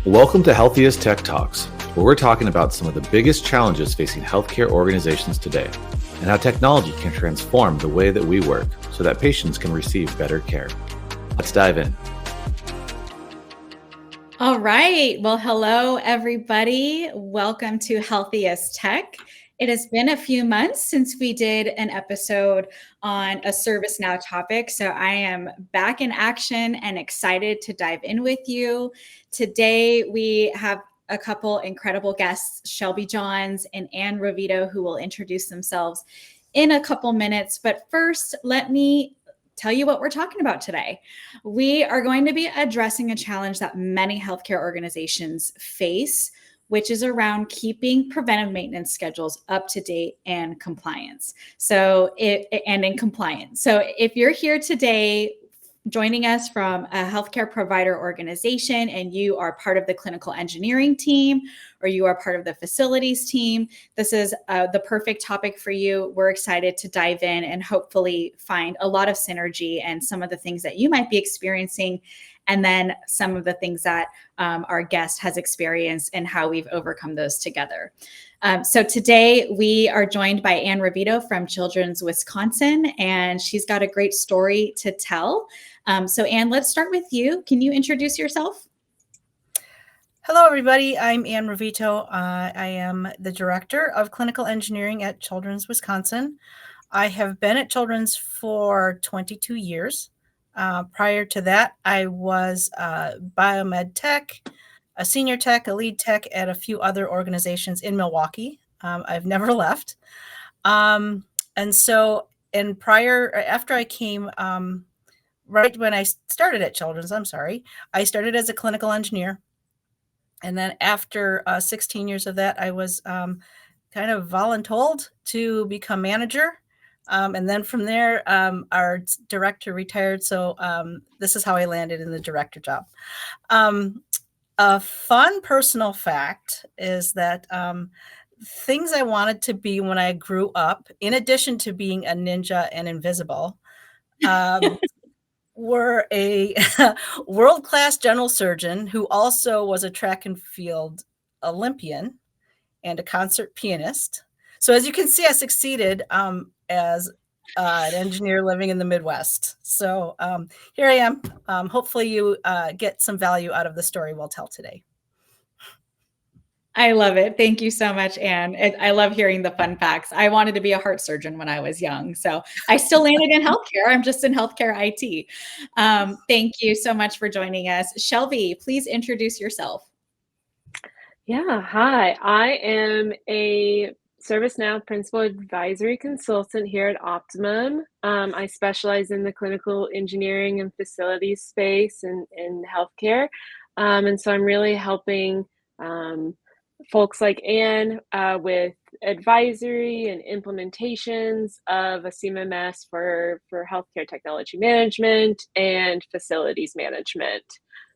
Welcome to Healthiest Tech Talks, where we're talking about some of the biggest challenges facing healthcare organizations today and how technology can transform the way that we work so that patients can receive better care. Let's dive in. All right. Well, hello, everybody. Welcome to Healthiest Tech. It has been a few months since we did an episode on a ServiceNow topic, so I am back in action and excited to dive in with you. Today, we have a couple incredible guests, Shelby Johns and Ann Rovito, who will introduce themselves in a couple minutes. But first, let me tell you what we're talking about today. We are going to be addressing a challenge that many healthcare organizations face, which is around keeping preventive maintenance schedules up to date and compliance. In compliance. So if you're here today joining us from a healthcare provider organization and you are part of the clinical engineering team or you are part of the facilities team, this is the perfect topic for you. We're excited to dive in and hopefully find a lot of synergy and some of the things that you might be experiencing, and then some of the things that our guest has experienced and how we've overcome those together. So today we are joined by Ann Rovito from Children's Wisconsin, and she's got a great story to tell. So Ann, let's start with you. Can you introduce yourself? Hello, everybody. I'm Ann Rovito. I am the Director of Clinical Engineering at Children's Wisconsin. I have been at Children's for 22 years. Prior to that, I was a biomed tech, a senior tech, a lead tech at a few other organizations in Milwaukee. I've never left. After I came, right when I started at Children's, I started as a clinical engineer. And then after 16 years of that, I was kind of voluntold to become manager. And then from there, our director retired. So this is how I landed in the director job. A fun personal fact is that things I wanted to be when I grew up, in addition to being a ninja and invisible, were a world-class general surgeon who also was a track and field Olympian and a concert pianist. So as you can see, I succeeded as an engineer living in the Midwest. So here I am. Hopefully you get some value out of the story we'll tell today. I love it. Thank you so much, Ann. I love hearing the fun facts. I wanted to be a heart surgeon when I was young, so I still landed in healthcare. I'm just in healthcare IT. Thank you so much for joining us. Shelby, please introduce yourself. Yeah, hi. I am a ServiceNow Principal Advisory Consultant here at Optimum. I specialize in the clinical engineering and facilities space and in healthcare. And so I'm really helping folks like Ann with advisory and implementations of a CMMS for healthcare technology management and facilities management.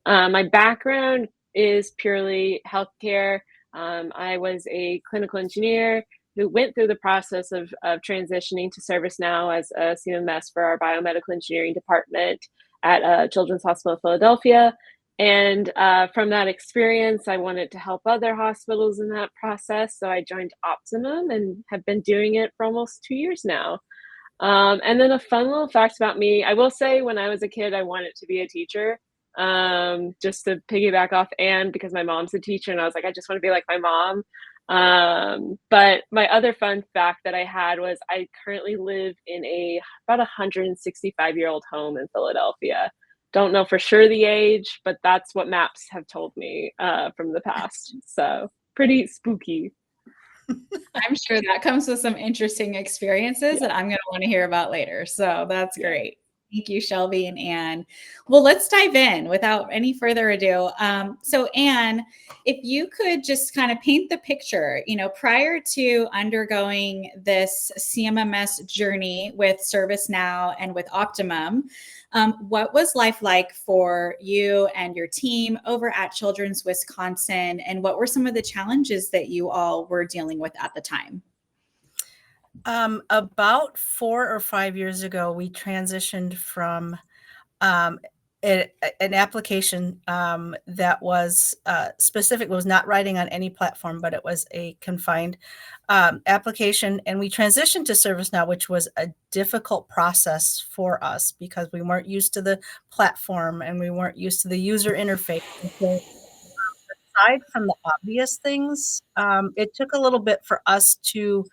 My background is purely healthcare. I was a clinical engineer who went through the process of transitioning to ServiceNow as a CMMS for our biomedical engineering department at Children's Hospital of Philadelphia. And from that experience, I wanted to help other hospitals in that process. So I joined Optimum and have been doing it for almost 2 years now. And then a fun little fact about me, I will say when I was a kid, I wanted to be a teacher. Just to piggyback off Ann, because my mom's a teacher and I was like, I just want to be like my mom. But my other fun fact that I had was I currently live in about 165-year-old home in Philadelphia. Don't know for sure the age, but that's what maps have told me from the past. So pretty spooky. I'm sure that comes with some interesting experiences that I'm going to want to hear about later. So that's great. Thank you, Shelby and Ann. Well, let's dive in without any further ado. So Ann, if you could just kind of paint the picture, prior to undergoing this CMMS journey with ServiceNow and with Optimum, what was life like for you and your team over at Children's Wisconsin? And what were some of the challenges that you all were dealing with at the time? About 4 or 5 years ago, we transitioned from an application that was specific, was not writing on any platform, but it was a confined application. And we transitioned to ServiceNow, which was a difficult process for us because we weren't used to the platform and we weren't used to the user interface. And so aside from the obvious things, it took a little bit for us to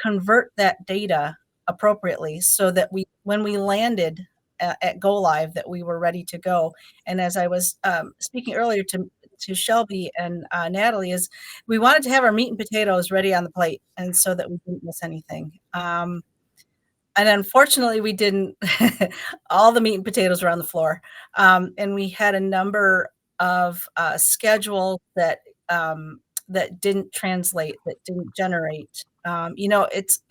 convert that data appropriately so that when we landed at go live, that we were ready to go. And as I was speaking earlier to Shelby and Natalie, is we wanted to have our meat and potatoes ready on the plate, and so that we didn't miss anything. And unfortunately, we didn't. All the meat and potatoes were on the floor, and we had a number of schedules that didn't translate, that didn't generate. It's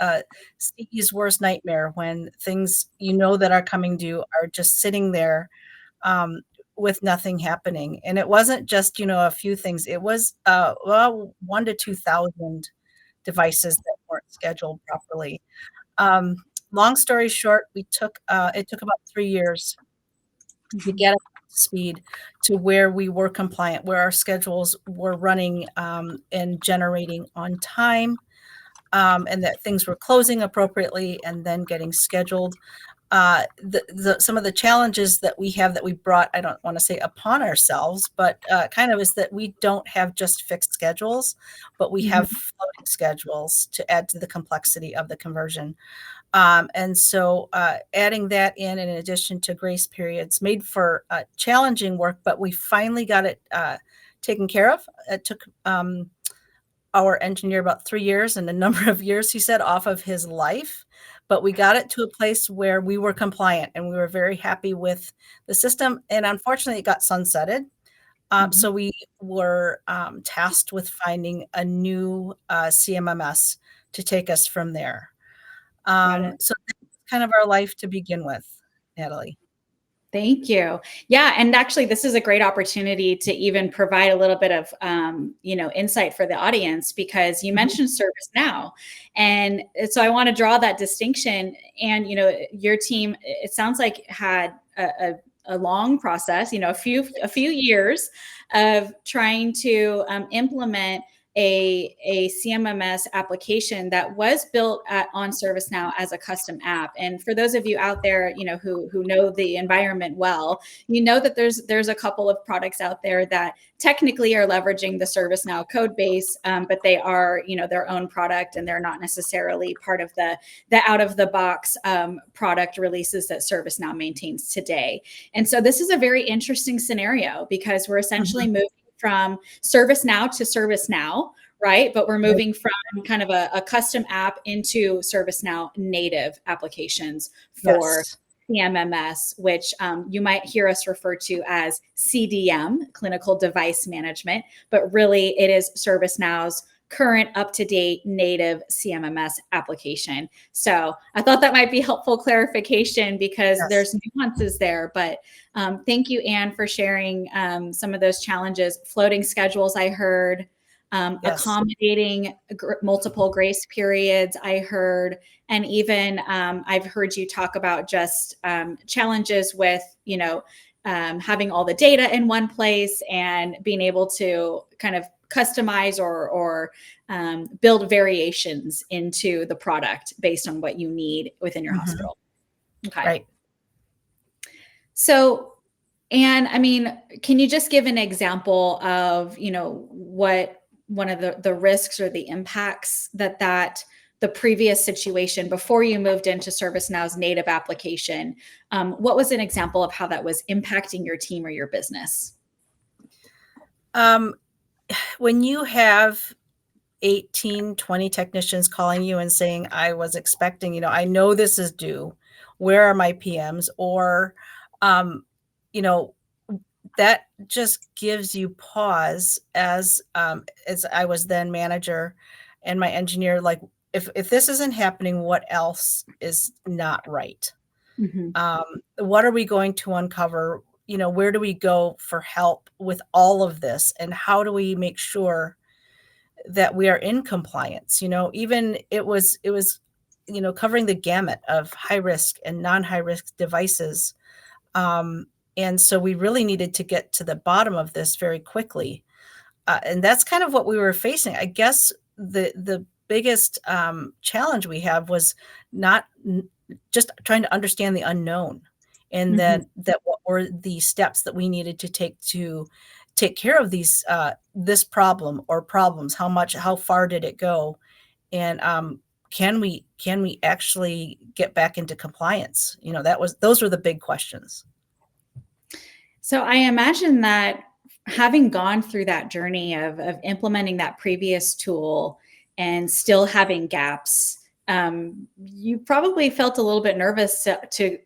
Steve's worst nightmare when things that are coming due are just sitting there with nothing happening. And it wasn't just a few things. It was 1,000 to 2,000 devices that weren't scheduled properly. Long story short, it took about 3 years to get up to speed to where we were compliant, where our schedules were running and generating on time, and that things were closing appropriately and then getting scheduled. Some of the challenges that we have that we brought, I don't want to say upon ourselves, but kind of is that we don't have just fixed schedules, but we have floating schedules to add to the complexity of the conversion. And so adding that in addition to grace periods made for challenging work, but we finally got it taken care of. It took our engineer about 3 years and a number of years, he said, off of his life. But we got it to a place where we were compliant and we were very happy with the system. And unfortunately, it got sunsetted. So we were tasked with finding a new CMMS to take us from there. So that's kind of our life to begin with, Natalie. Thank you. Yeah. And actually, this is a great opportunity to even provide a little bit of, insight for the audience, because you mentioned ServiceNow. And so I want to draw that distinction. And, your team, it sounds like had a long process, a few years of trying to implement a CMMS application that was built on ServiceNow as a custom app. And for those of you out there, who know the environment well, that there's a couple of products out there that technically are leveraging the ServiceNow code base, but they are, their own product, and they're not necessarily part of the out of the box product releases that ServiceNow maintains today. And so this is a very interesting scenario because we're essentially moving from ServiceNow to ServiceNow, right? But we're moving from kind of a custom app into ServiceNow native applications for CMMS, which you might hear us refer to as CDM, Clinical Device Management, but really it is ServiceNow's current up-to-date native CMMS application. So I thought that might be helpful clarification because there's nuances there, but thank you, Ann, for sharing some of those challenges. Floating schedules, I heard, accommodating multiple grace periods, I heard, and even I've heard you talk about just challenges with, having all the data in one place and being able to kind of customize or build variations into the product based on what you need within your hospital. Okay. Right. So, Ann, can you just give an example of, what one of the risks or the impacts that the previous situation before you moved into ServiceNow's native application, what was an example of how that was impacting your team or your business? When you have 18, 20 technicians calling you and saying, I was expecting, I know this is due, where are my PMs? Or, that just gives you pause as I was then manager and my engineer, like, if this isn't happening, what else is not right? What are we going to uncover? Where do we go for help with all of this? And how do we make sure that we are in compliance? Even it was, covering the gamut of high risk and non-high risk devices. And And so we really needed to get to the bottom of this very quickly. And that's kind of what we were facing. I guess the biggest challenge we have was not just trying to understand the unknown, and then that what were the steps that we needed to take care of this problem or problems. How far did it go? And can we actually get back into compliance? Those were the big questions. So I imagine that having gone through that journey of implementing that previous tool and still having gaps, you probably felt a little bit nervous to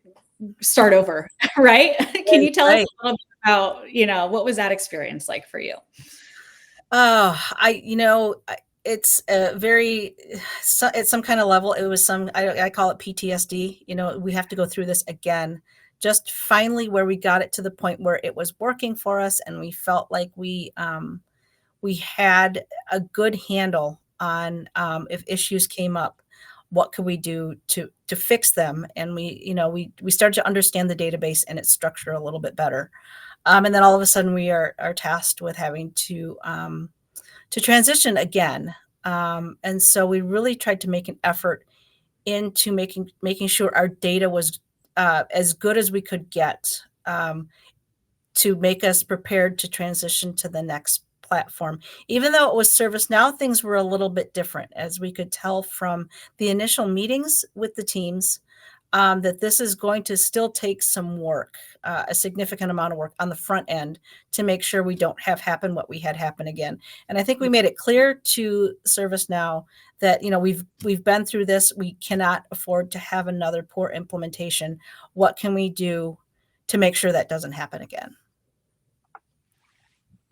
start over, right? Can you tell us a little bit about, what was that experience like for you? It's at some kind of level, it was I call it PTSD. We have to go through this again. Just finally where we got it to the point where it was working for us and we felt like we had a good handle on if issues came up, what could we do to fix them? And we started to understand the database and its structure a little bit better. And then all of a sudden we are tasked with having to transition again. And so we really tried to make an effort into making sure our data was as good as we could get to make us prepared to transition to the next platform. Even though it was ServiceNow, things were a little bit different, as we could tell from the initial meetings with the teams, that this is going to still take some work, a significant amount of work on the front end to make sure we don't have happen what we had happen again. And I think we made it clear to ServiceNow that, we've been through this. We cannot afford to have another poor implementation. What can we do to make sure that doesn't happen again?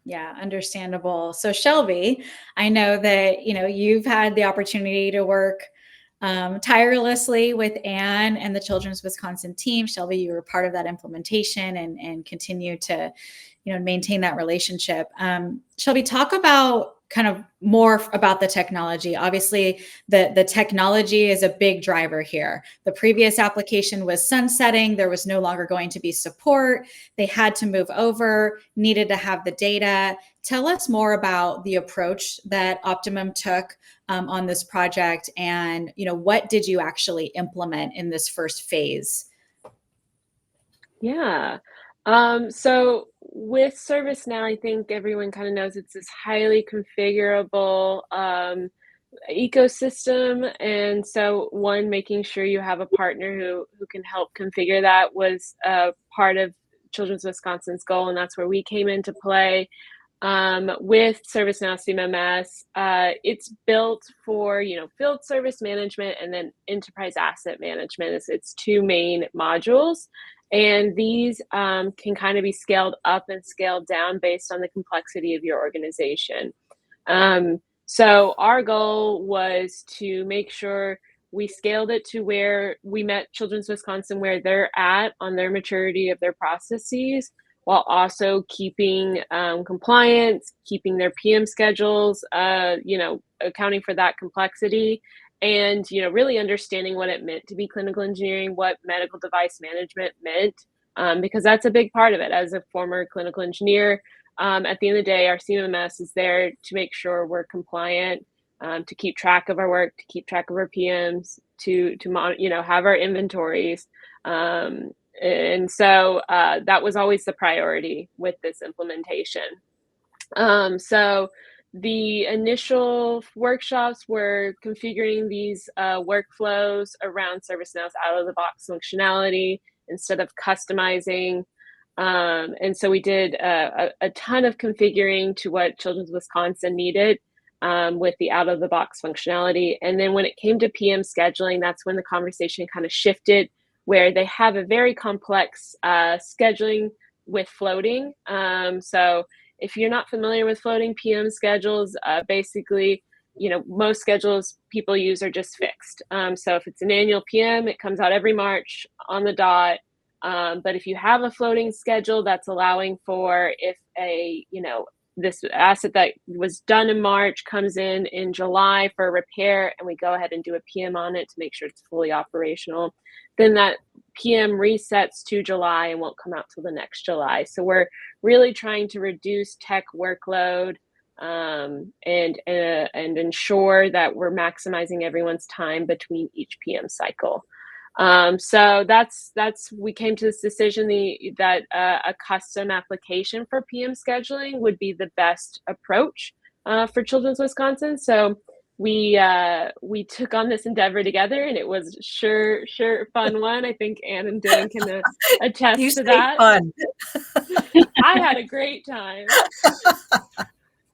Yeah, understandable. So Shelby, I know that, you've had the opportunity to work tirelessly with Ann and the Children's Wisconsin team. Shelby, you were part of that implementation and continue to, maintain that relationship. Shelby, talk about kind of more about the technology. Obviously, the technology is a big driver here. The previous application was sunsetting. There was no longer going to be support. They had to move over, needed to have the data. Tell us more about the approach that Optimum took on this project, and what did you actually implement in this first phase? Yeah. So with ServiceNow, I think everyone kind of knows it's this highly configurable ecosystem. And so making sure you have a partner who can help configure that was part of Children's Wisconsin's goal. And that's where we came into play. With ServiceNow CMMS, it's built for, field service management and then enterprise asset management. It's two main modules. And these can kind of be scaled up and scaled down based on the complexity of your organization. So our goal was to make sure we scaled it to where we met Children's Wisconsin where they're at on their maturity of their processes, while also keeping compliance, keeping their PM schedules, accounting for that complexity. And, really understanding what it meant to be clinical engineering, what medical device management meant, because that's a big part of it. As a former clinical engineer, at the end of the day, our CMMS is there to make sure we're compliant, to keep track of our work, to keep track of our PMs, to have our inventories. And so that was always the priority with this implementation. So the initial workshops were configuring these workflows around ServiceNow's out-of-the-box functionality instead of customizing. And so we did a ton of configuring to what Children's Wisconsin needed with the out-of-the-box functionality. And then when it came to PM scheduling, that's when the conversation kind of shifted, where they have a very complex scheduling with floating. So if you're not familiar with floating PM schedules, basically, most schedules people use are just fixed. So if it's an annual PM, it comes out every March on the dot. But if you have a floating schedule, that's allowing for if this asset that was done in March comes in July for a repair, and we go ahead and do a PM on it to make sure it's fully operational, then that PM resets to July and won't come out till the next July. So we're really trying to reduce tech workload, and ensure that we're maximizing everyone's time between each PM cycle. So we came to this decision that a custom application for PM scheduling would be the best approach for Children's Wisconsin. So we took on this endeavor together, and it was sure fun one. I think Ann and Dan can attest to that. Fun. I had a great time.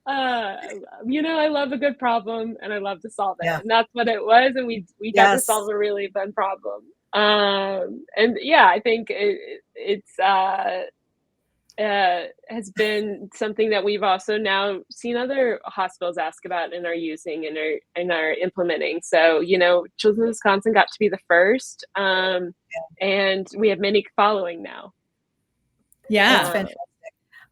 I love a good problem, and I love to solve it. Yeah. And that's what it was. And we got to solve a really fun problem. And yeah, I think it's has been something that we've also now seen other hospitals ask about and are using and are implementing. So, Children's Wisconsin got to be the first, and we have many following now. Yeah. That's fantastic.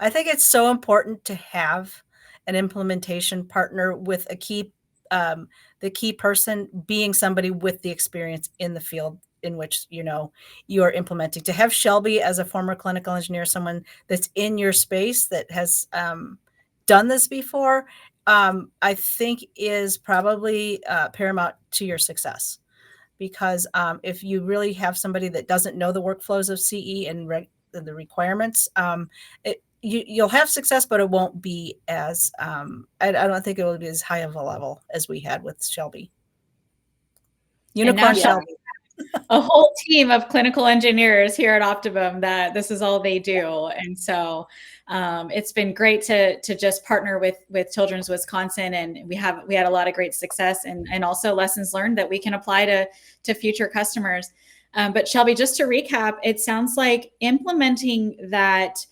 I think it's so important to have an implementation partner with a key, the key person being somebody with the experience in the field in which, you are implementing. To have Shelby as a former clinical engineer, someone that's in your space that has done this before, I think is probably paramount to your success. Because if you really have somebody that doesn't know the workflows of CE and the requirements, you'll have success, but it won't be as, I don't think it will be as high of a level as we had with Shelby. Unicorn Shelby. A whole team of clinical engineers here at Optimum that this is all they do. And so it's been great to just partner with Children's Wisconsin, and we had a lot of great success and also lessons learned that we can apply to future customers. But Shelby, just to recap, it sounds like implementing that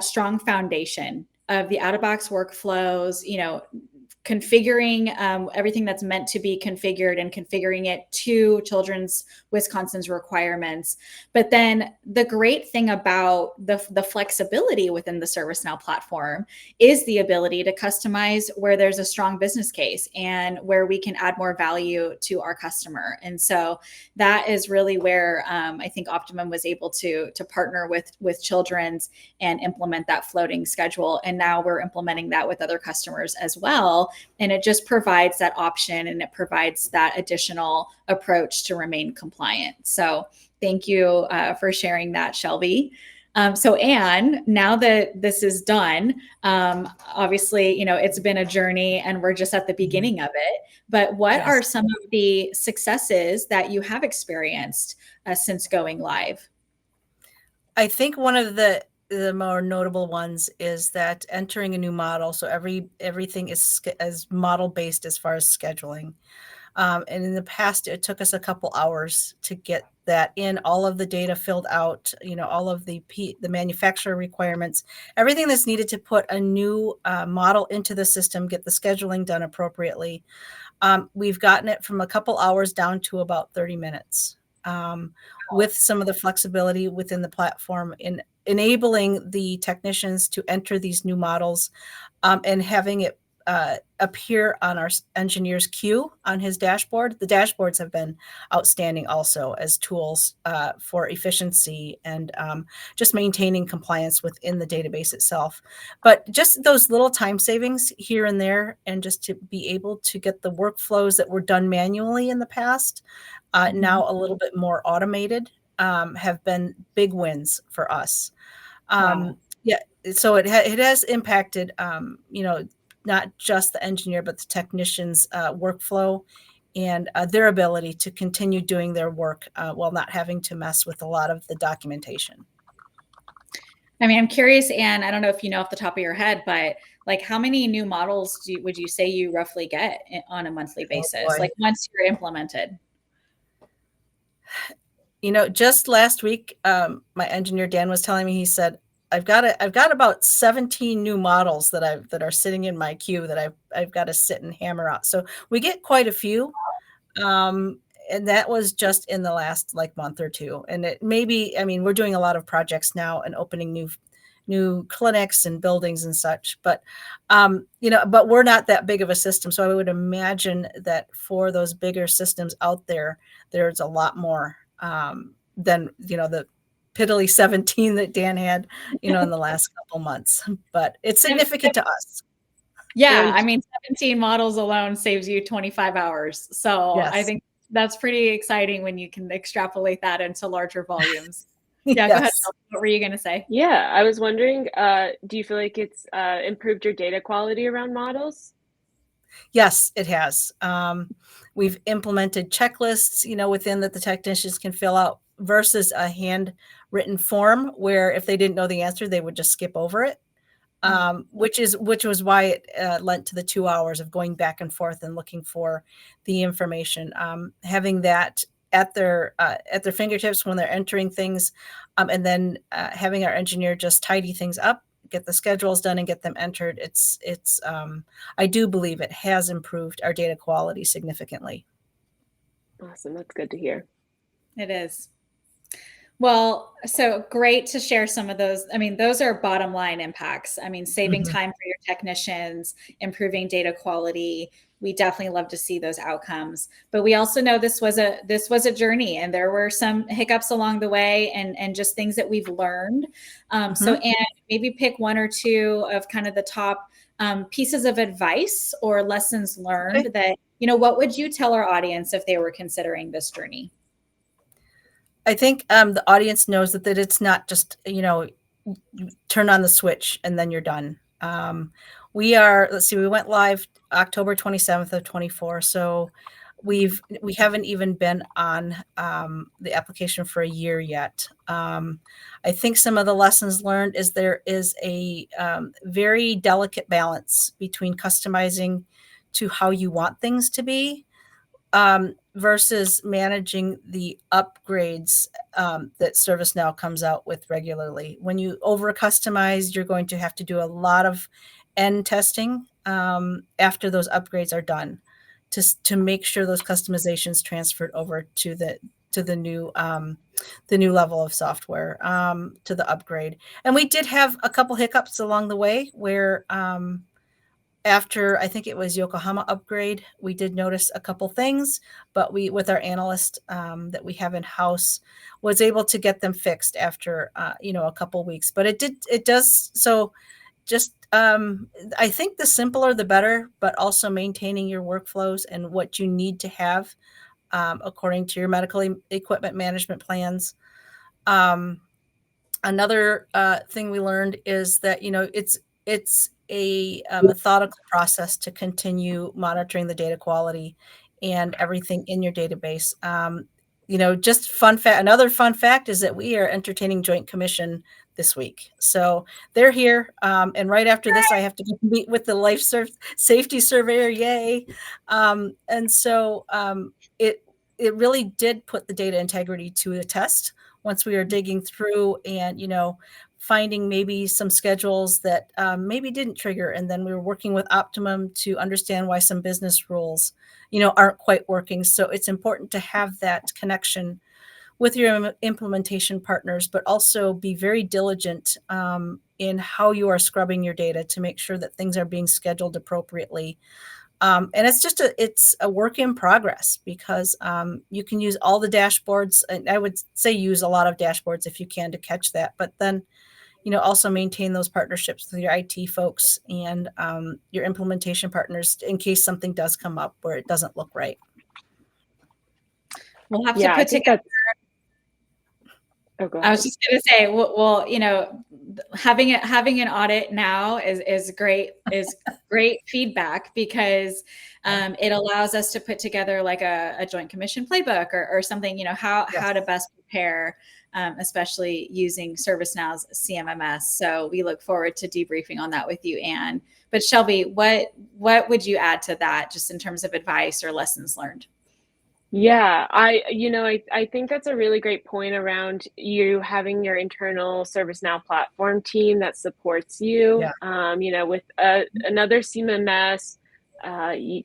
strong foundation of the out-of-box workflows, configuring everything that's meant to be configured and configuring it to Children's Wisconsin's requirements. But then the great thing about the flexibility within the ServiceNow platform is the ability to customize where there's a strong business case and where we can add more value to our customer. And so that is really where I think Optimum was able to partner with Children's and implement that floating schedule. And now we're implementing that with other customers as well. And it just provides that option, and it provides that additional approach to remain compliant. So thank you for sharing that, Shelby. So Ann, now that this is done, obviously, it's been a journey and we're just at the beginning of it. But what are some of the successes that you have experienced since going live? I think one of the more notable ones is that entering a new model. So everything is model based as far as scheduling. And in the past, it took us a couple hours to get that in, all of the data filled out, all of the manufacturer requirements, everything that's needed to put a new model into the system, get the scheduling done appropriately. We've gotten it from a couple hours down to about 30 minutes. With some of the flexibility within the platform in enabling the technicians to enter these new models, and having it appear on our engineer's queue on his dashboard. The dashboards have been outstanding also as tools for efficiency and just maintaining compliance within the database itself. But just those little time savings here and there, and just to be able to get the workflows that were done manually in the past, now a little bit more automated, have been big wins for us. Yeah, so it has impacted, not just the engineer, but the technician's workflow and their ability to continue doing their work while not having to mess with a lot of the documentation. I mean, I'm curious, Ann, I don't know if you know off the top of your head, but like how many new models would you say you roughly get on a monthly basis, like once you're implemented? Just last week, my engineer, Dan, was telling me, he said, I've got about 17 new models that are sitting in my queue that I've got to sit and hammer out. So we get quite a few. And that was just in the last month or two. And it we're doing a lot of projects now and opening new clinics and buildings and such, but but we're not that big of a system. So I would imagine that for those bigger systems out there, there's a lot more than, the piddly 17 that Dan had, in the last couple months, but it's significant to us. Yeah. I mean, 17 models alone saves you 25 hours. So I Yes. think that's pretty exciting when you can extrapolate that into larger volumes. Yeah. Go ahead. Yes. Shelby. What were you going to say? Yeah, I was wondering, do you feel like it's improved your data quality around models? Yes, it has. We've implemented checklists, within that the technicians can fill out versus a handwritten form where if they didn't know the answer, they would just skip over it. Which was why it lent to the 2 hours of going back and forth and looking for the information. Having that at their fingertips when they're entering things, and then having our engineer just tidy things up, get the schedules done, and get them entered. It's I do believe it has improved our data quality significantly. Awesome, that's good to hear. It is. Well, so great to share some of those. I mean, those are bottom line impacts. I mean, saving time for your technicians, improving data quality. We definitely love to see those outcomes. But we also know this was a journey, and there were some hiccups along the way, and just things that we've learned. So, Ann, maybe pick one or two of kind of the top pieces of advice or lessons learned that, what would you tell our audience if they were considering this journey? I think the audience knows that it's not just, turn on the switch and then you're done. We went live October 27th of 24. So we haven't even been on the application for a year yet. I think some of the lessons learned is there is a very delicate balance between customizing to how you want things to be, versus managing the upgrades that ServiceNow comes out with regularly. When you over customize, you're going to have to do a lot of end testing after those upgrades are done to make sure those customizations transferred over to the new level of software, to the upgrade. And we did have a couple hiccups along the way where after, I think it was Yokohama upgrade, we did notice a couple things, but with our analyst that we have in house, was able to get them fixed after a couple weeks. But it does. So just I think the simpler the better, but also maintaining your workflows and what you need to have according to your medical equipment management plans. Another thing we learned is that it's a methodical process to continue monitoring the data quality and everything in your database. Just another fun fact is that we are entertaining Joint Commission this week. So they're here. And right after this, I have to meet with the life safety surveyor. Yay. And so it really did put the data integrity to the test once we are digging through and, finding maybe some schedules that maybe didn't trigger. And then we were working with Optimum to understand why some business rules, aren't quite working. So it's important to have that connection with your implementation partners, but also be very diligent in how you are scrubbing your data to make sure that things are being scheduled appropriately. And it's a work in progress because you can use all the dashboards, and I would say use a lot of dashboards if you can to catch that, but then also maintain those partnerships with your IT folks and your implementation partners in case something does come up where it doesn't look right. We'll have to put together. Oh, go ahead. I was just going to say, well, having an audit now is great feedback because it allows us to put together like a Joint Commission playbook or something, how to best prepare, especially using ServiceNow's CMMS. So we look forward to debriefing on that with you, Ann. But Shelby, what would you add to that just in terms of advice or lessons learned? Yeah, I think that's a really great point around you having your internal ServiceNow platform team that supports you. Yeah. With another CMMS,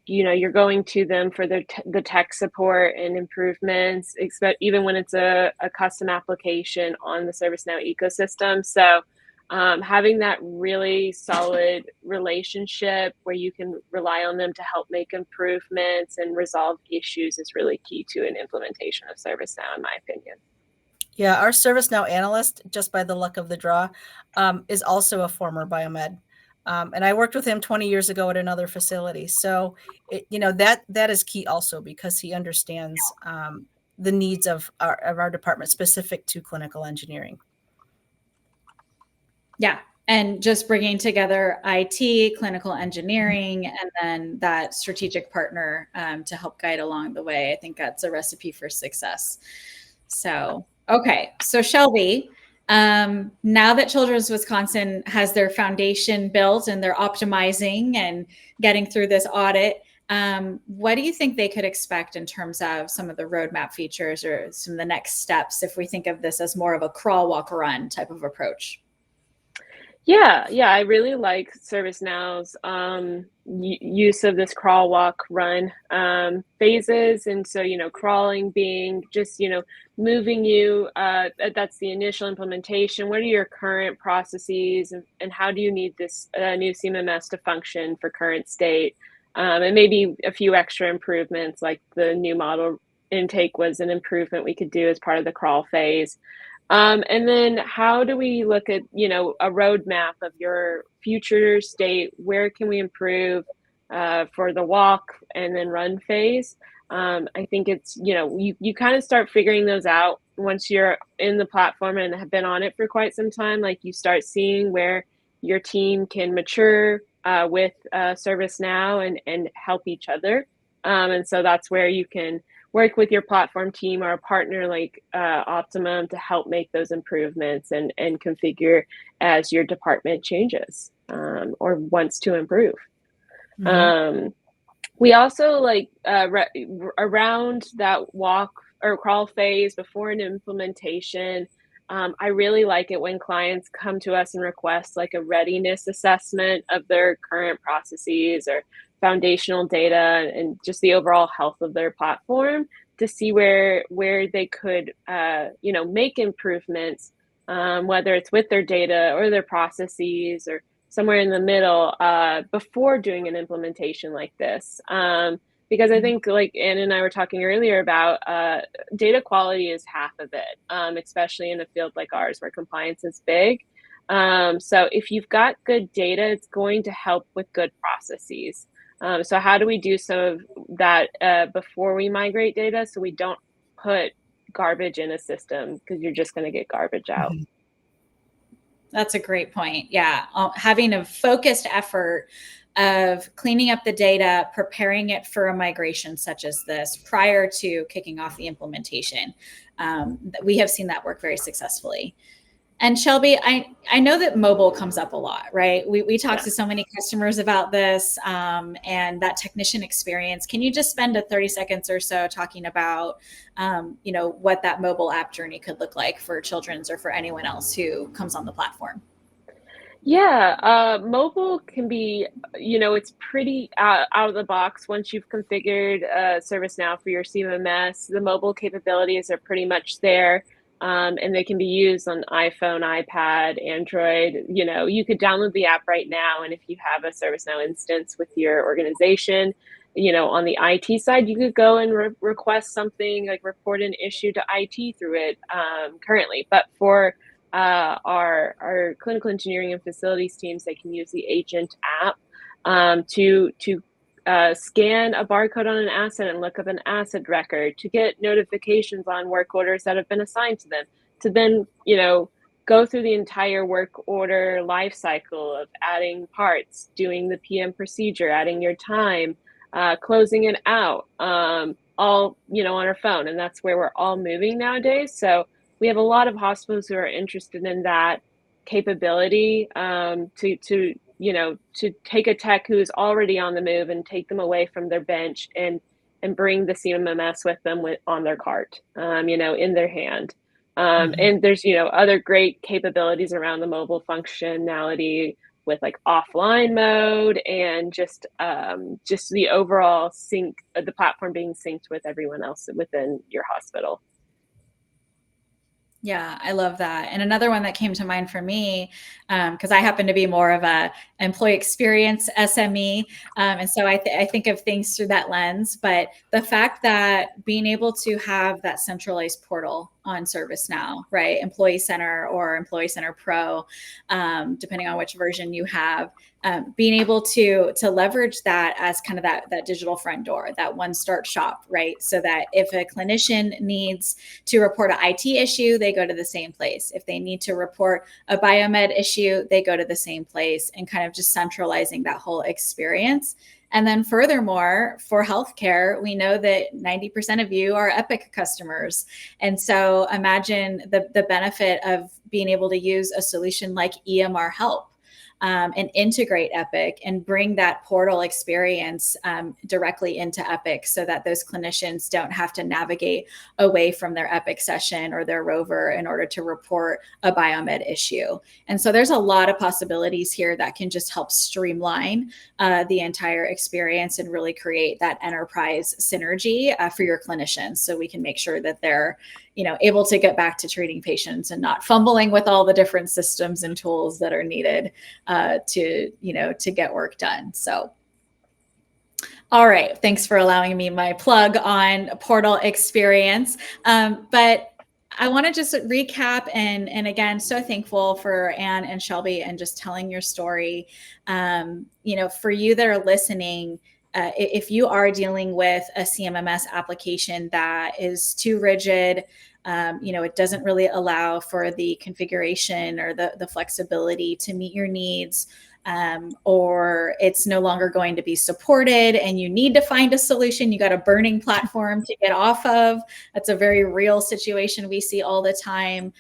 you're going to them for the tech support and improvements, even when it's a custom application on the ServiceNow ecosystem. So having that really solid relationship where you can rely on them to help make improvements and resolve issues is really key to an implementation of ServiceNow, in my opinion. Yeah, our ServiceNow analyst, just by the luck of the draw, is also a former biomed. And I worked with him 20 years ago at another facility. So, that is key also, because he understands the needs of our department specific to clinical engineering. Yeah. And just bringing together IT, clinical engineering, and then that strategic partner to help guide along the way. I think that's a recipe for success. So, okay. So Shelby, now that Children's Wisconsin has their foundation built and they're optimizing and getting through this audit, what do you think they could expect in terms of some of the roadmap features or some of the next steps if we think of this as more of a crawl, walk, run type of approach? Yeah, I really like ServiceNow's use of this crawl, walk, run phases. And so, crawling being just, moving you, that's the initial implementation. What are your current processes, and how do you need this new CMMS to function for current state? And maybe a few extra improvements, like the new model intake was an improvement we could do as part of the crawl phase. And then how do we look at, a roadmap of your future state? Where can we improve for the walk and then run phase? I think it's, you kind of start figuring those out once you're in the platform and have been on it for quite some time. Like, you start seeing where your team can mature with ServiceNow and help each other. And so that's where you can work with your platform team or a partner like Optimum to help make those improvements and configure as your department changes or wants to improve. Mm-hmm. We also like around that walk or crawl phase before an implementation. I really like it when clients come to us and request like a readiness assessment of their current processes or foundational data and just the overall health of their platform to see where they could make improvements, whether it's with their data or their processes or somewhere in the middle before doing an implementation like this. Because I think, like Ann and I were talking earlier about, data quality is half of it, especially in a field like ours where compliance is big. So if you've got good data, it's going to help with good processes. So how do we do some of that before we migrate data so we don't put garbage in a system, because you're just going to get garbage out. That's a great point. Yeah. Having a focused effort of cleaning up the data, preparing it for a migration such as this prior to kicking off the implementation. We have seen that work very successfully. And Shelby, I know that mobile comes up a lot, right? We talk to so many customers about this and that technician experience. Can you just spend 30 seconds or so talking about, what that mobile app journey could look like for Children's or for anyone else who comes on the platform? Yeah, mobile can be, it's pretty out of the box. Once you've configured ServiceNow for your CMMS, the mobile capabilities are pretty much there. And they can be used on iPhone, iPad, Android. You could download the app right now. And if you have a ServiceNow instance with your organization, on the IT side, you could go and request something like report an issue to IT through it currently. But for our clinical engineering and facilities teams, they can use the agent app to scan a barcode on an asset and look up an asset record, to get notifications on work orders that have been assigned to them, to then, go through the entire work order life cycle of adding parts, doing the PM procedure, adding your time, closing it out, all, on our phone. And that's where we're all moving nowadays. So we have a lot of hospitals who are interested in that capability to take a tech who is already on the move and take them away from their bench and bring the CMMS with them on their cart, in their hand. And there's, other great capabilities around the mobile functionality with like offline mode and just the overall the platform being synced with everyone else within your hospital. Yeah, I love that. And another one that came to mind for me, because I happen to be more of a employee experience SME. And so I think of things through that lens. But the fact that being able to have that centralized portal on ServiceNow, right? Employee Center or Employee Center Pro, depending on which version you have. Being able to leverage that as kind of that digital front door, that one-start shop, right? So that if a clinician needs to report an IT issue, they go to the same place. If they need to report a biomed issue, they go to the same place, and kind of just centralizing that whole experience. And then furthermore, for healthcare, we know that 90% of you are Epic customers. And so imagine the benefit of being able to use a solution like EMR Help. And integrate Epic and bring that portal experience directly into Epic, so that those clinicians don't have to navigate away from their Epic session or their Rover in order to report a biomed issue. And so there's a lot of possibilities here that can just help streamline the entire experience and really create that enterprise synergy for your clinicians, so we can make sure that they're able to get back to treating patients and not fumbling with all the different systems and tools that are needed to get work done. So, all right. Thanks for allowing me my plug on portal experience. But I want to just recap and again, so thankful for Ann and Shelby and just telling your story. For you that are listening, if you are dealing with a CMMS application that is too rigid, it doesn't really allow for the configuration or the flexibility to meet your needs, or it's no longer going to be supported and you need to find a solution, you got a burning platform to get off of. That's a very real situation we see all the time.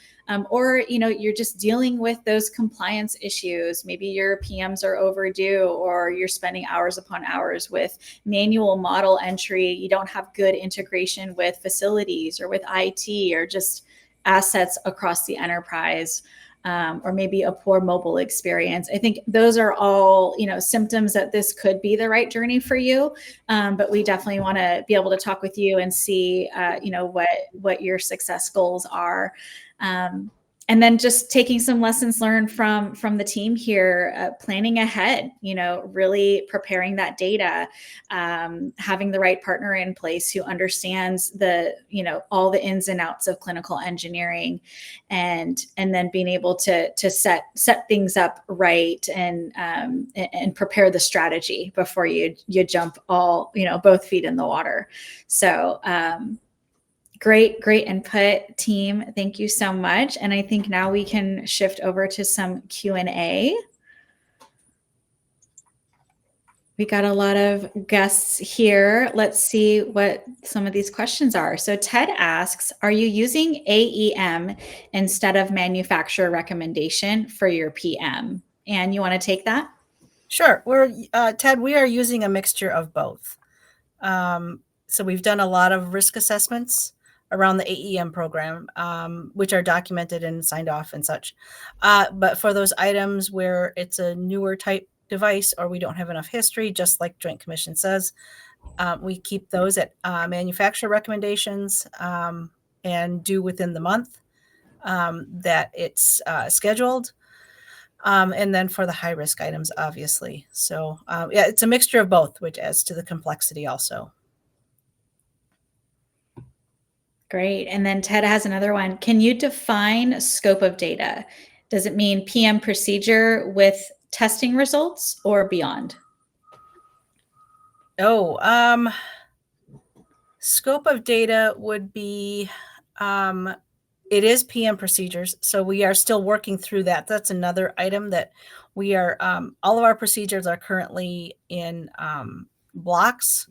Or you're just dealing with those compliance issues. Maybe your PMs are overdue, or you're spending hours upon hours with manual model entry. You don't have good integration with facilities or with IT or just assets across the enterprise. Or maybe a poor mobile experience. I think those are all, symptoms that this could be the right journey for you. But we definitely want to be able to talk with you and see, what your success goals are. And then just taking some lessons learned from the team here, planning ahead, really preparing that data, having the right partner in place who understands all the ins and outs of clinical engineering, and then being able to set things up right and prepare the strategy before you jump both feet in the water. So, Great input, team. Thank you so much. And I think now we can shift over to some Q&A. We got a lot of guests here. Let's see what some of these questions are. So Ted asks, are you using AEM instead of manufacturer recommendation for your PM? Ann, you want to take that? Sure. Ted, we are using a mixture of both. So we've done a lot of risk assessments around the AEM program, which are documented and signed off and such. But for those items where it's a newer type device or we don't have enough history, just like Joint Commission says, we keep those at manufacturer recommendations and do within the month that it's scheduled. And then for the high risk items, obviously. So it's a mixture of both, which adds to the complexity also. Great. And then Ted has another one. Can you define scope of data? Does it mean PM procedure with testing results or beyond? Scope of data would be, it is PM procedures. So we are still working through that. That's another item that we are, all of our procedures are currently in blocks.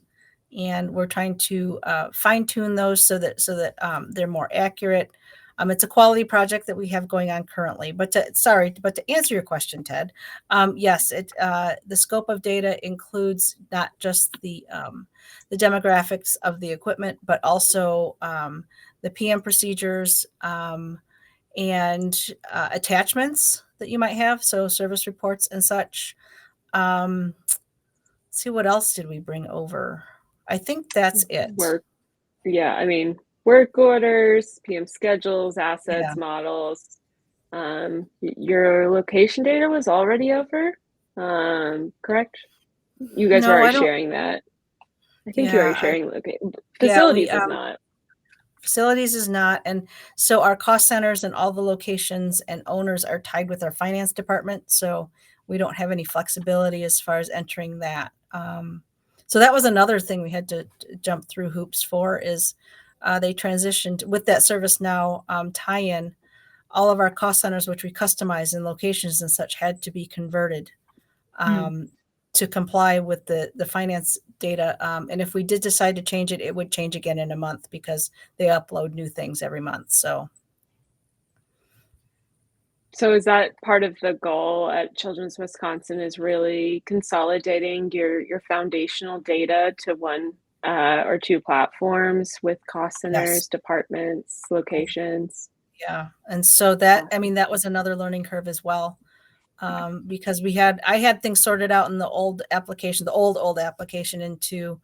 And we're trying to fine tune those so that they're more accurate. It's a quality project that we have going on currently. But to answer your question, Ted, yes, the scope of data includes not just the demographics of the equipment, but also the PM procedures and attachments that you might have, so service reports and such. Let's see, what else did we bring over? I think that's it. Work orders, PM schedules, assets, models. Your location data was already over, correct? You guys were already sharing that. I think you were sharing location. Facilities is not. Facilities is not. And so our cost centers and all the locations and owners are tied with our finance department. So we don't have any flexibility as far as entering that. So that was another thing we had to jump through hoops for is they transitioned with that ServiceNow tie-in. All of our cost centers, which we customize in locations and such, had to be converted to comply with the finance data. And if we did decide to change it, it would change again in a month because they upload new things every month. So is that part of the goal at Children's Wisconsin is really consolidating your foundational data to one or two platforms with cost centers, yes. departments, locations? Yeah. And so that, I mean, that was another learning curve as well. Because I had things sorted out in the old application, the old application into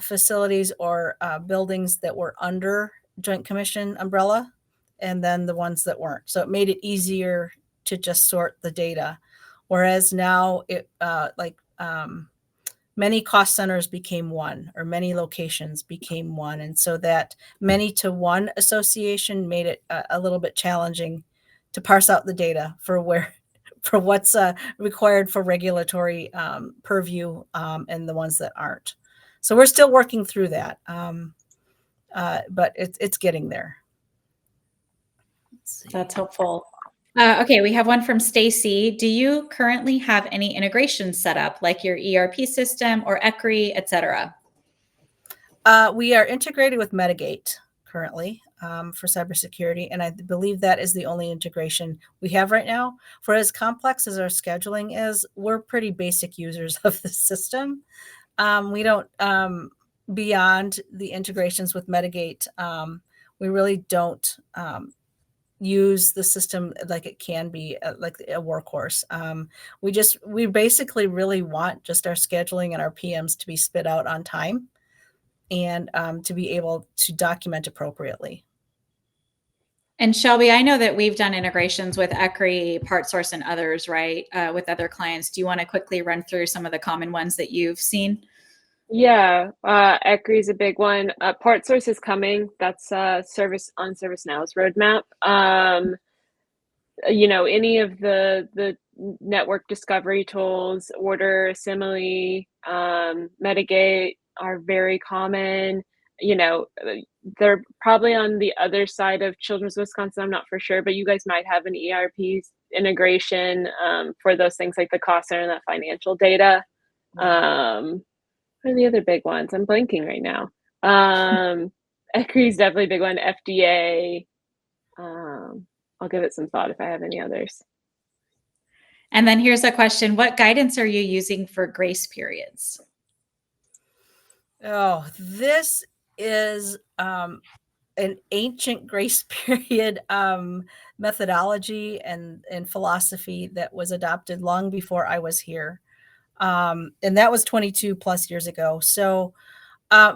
facilities or buildings that were under Joint Commission umbrella, and then the ones that weren't. So it made it easier to just sort the data. Whereas now it many cost centers became one, or many locations became one. And so that many to one association made it a little bit challenging to parse out the data for what's required for regulatory purview and the ones that aren't. So we're still working through that, but it's getting there. That's helpful. Okay, we have one from Stacy. Do you currently have any integrations set up, like your ERP system or ECRI, et cetera? We are integrated with Medigate currently for cybersecurity, and I believe that is the only integration we have right now. For as complex as our scheduling is, we're pretty basic users of the system. We don't, beyond the integrations with Medigate, we really don't use the system like it can be like a workhorse. We basically really want just our scheduling and our PMs to be spit out on time and to be able to document appropriately. And Shelby, I know that we've done integrations with ECRI, PartSource, and others, right? With other clients. Do you want to quickly run through some of the common ones that you've seen? Yeah, ECRI is a big one. PartSource is coming. That's service on ServiceNow's roadmap. Any of the network discovery tools, Order, Assembly, Medigate are very common. They're probably on the other side of Children's Wisconsin. I'm not for sure, but you guys might have an ERP integration for those things like the cost center and that financial data. What are the other big ones? I'm blanking right now. ECRI is definitely a big one. FDA. I'll give it some thought if I have any others. And then here's a question. What guidance are you using for grace periods? Oh, this is an ancient grace period methodology and philosophy that was adopted long before I was here. And that was 22 plus years ago. So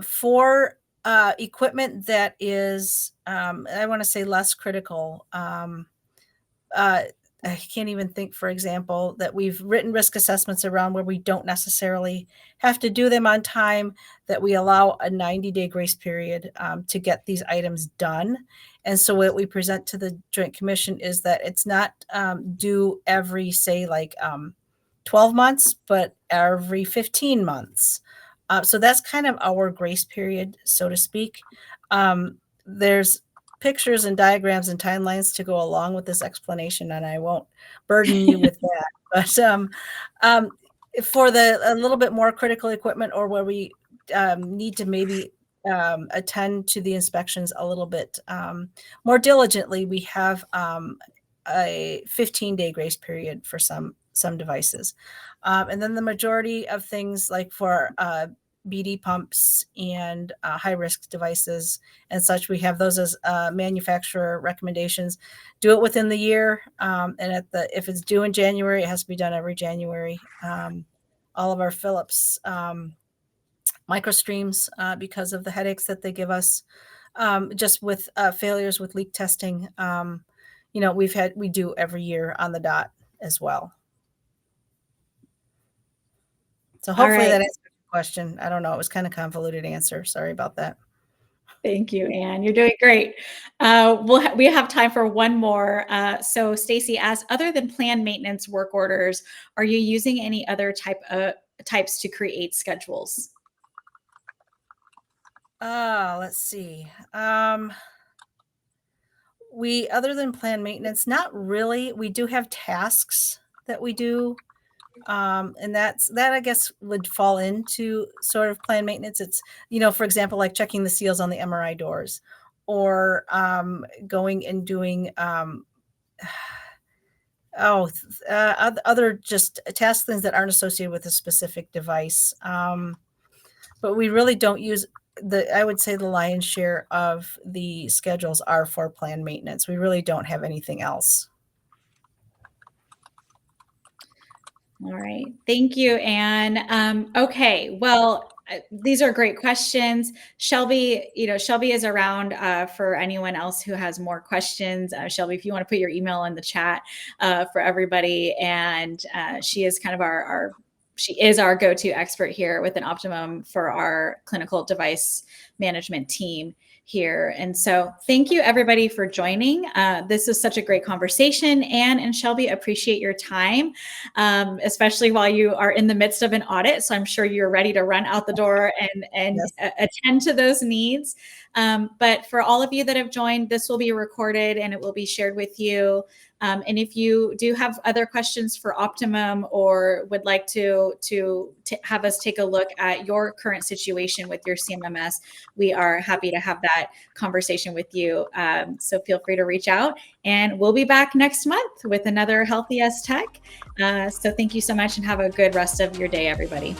for equipment that is, I want to say less critical, I can't even think, for example, that we've written risk assessments around where we don't necessarily have to do them on time, that we allow a 90-day grace period to get these items done. And so what we present to the Joint Commission is that it's not due every, say, like 12 months, but every 15 months. So that's kind of our grace period, so to speak. There's pictures and diagrams and timelines to go along with this explanation, and I won't burden you with that. But for a little bit more critical equipment, or where we need to maybe attend to the inspections a little bit more diligently, we have a 15-day grace period for some devices. And then the majority of things, like for BD pumps and high-risk devices and such, we have those as manufacturer recommendations. Do it within the year, and if it's due in January, it has to be done every January. All of our Philips microstreams, because of the headaches that they give us, just with failures with leak testing, we do every year on the dot as well. So hopefully that answers your question. I don't know. It was kind of convoluted answer. Sorry about that. Thank you, Ann. You're doing great. We have time for one more. So, Stacy, as other than planned maintenance work orders, are you using any other types to create schedules? Let's see. We, other than planned maintenance, not really. We do have tasks that we do. And that I guess would fall into sort of planned maintenance. It's, for example, like checking the seals on the MRI doors, or going and doing other just task things that aren't associated with a specific device. But we really don't use I would say the lion's share of the schedules are for planned maintenance. We really don't have anything else. All right. Thank you, Ann. Okay. Well, these are great questions. Shelby, Shelby is around for anyone else who has more questions. Shelby, if you want to put your email in the chat for everybody. And she is kind of she is our go-to expert here within Optimum for our clinical device management team here. And so thank you everybody for joining. This is such a great conversation. Ann and Shelby, appreciate your time, especially while you are in the midst of an audit. So I'm sure you're ready to run out the door and yes, attend to those needs. But for all of you that have joined, this will be recorded and it will be shared with you. And if you do have other questions for Optimum or would like to have us take a look at your current situation with your CMMS, we are happy to have that conversation with you. So feel free to reach out, and we'll be back next month with another Healthy as Tech. So thank you so much and have a good rest of your day, everybody.